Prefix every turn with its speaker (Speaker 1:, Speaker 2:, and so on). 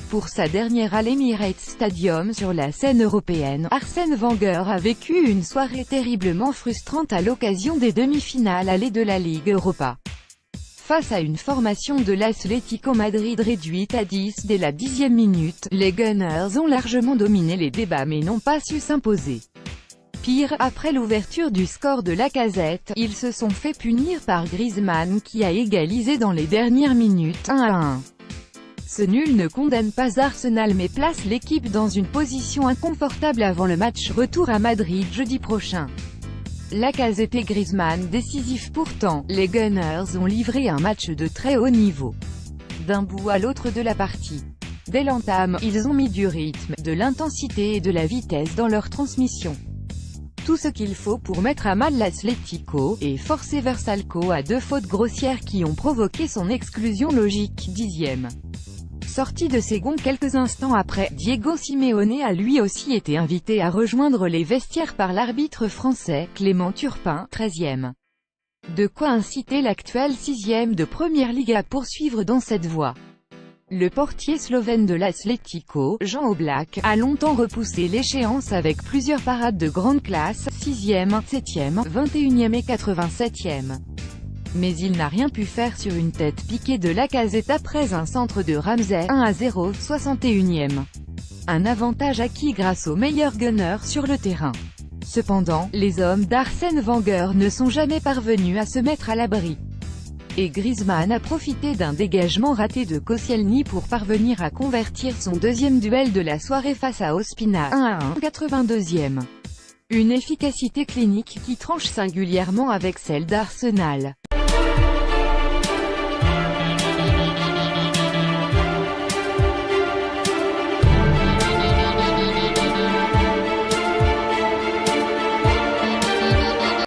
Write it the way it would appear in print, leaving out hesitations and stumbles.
Speaker 1: Pour sa dernière à l'Emirates Stadium sur la scène européenne, Arsène Wenger a vécu une soirée terriblement frustrante à l'occasion des demi-finales allées de la Ligue Europa. Face à une formation de l'Atlético Madrid réduite à 10 dès la 10e minute, les Gunners ont largement dominé les débats mais n'ont pas su s'imposer. Pire, après l'ouverture du score de Lacazette, ils se sont fait punir par Griezmann qui a égalisé dans les dernières minutes, 1-1. Ce nul ne condamne pas Arsenal mais place l'équipe dans une position inconfortable avant le match retour à Madrid jeudi prochain. Lacazette et Griezmann décisifs pourtant, les Gunners ont livré un match de très haut niveau. D'un bout à l'autre de la partie. Dès l'entame, ils ont mis du rythme, de l'intensité et de la vitesse dans leur transmission. Tout ce qu'il faut pour mettre à mal l'Atlético, et forcer Versalco à 2 fautes grossières qui ont provoqué son exclusion logique, 10e. Sorti de ses gonds quelques instants après, Diego Simeone a lui aussi été invité à rejoindre les vestiaires par l'arbitre français, Clément Turpin, 13e. De quoi inciter l'actuel 6e de Première Ligue à poursuivre dans cette voie. Le portier slovène de l'Atlético, Jan Oblak, a longtemps repoussé l'échéance avec plusieurs parades de grande classe, 6e, 7e, 21e et 87e. Mais il n'a rien pu faire sur une tête piquée de Lacazette après un centre de Ramsey, 1-0, 61e. Un avantage acquis grâce aux meilleurs gunners sur le terrain. Cependant, les hommes d'Arsène Wenger ne sont jamais parvenus à se mettre à l'abri. Et Griezmann a profité d'un dégagement raté de Koscielny pour parvenir à convertir son deuxième duel de la soirée face à Ospina, 1-1, 82e. Une efficacité clinique qui tranche singulièrement avec celle d'Arsenal.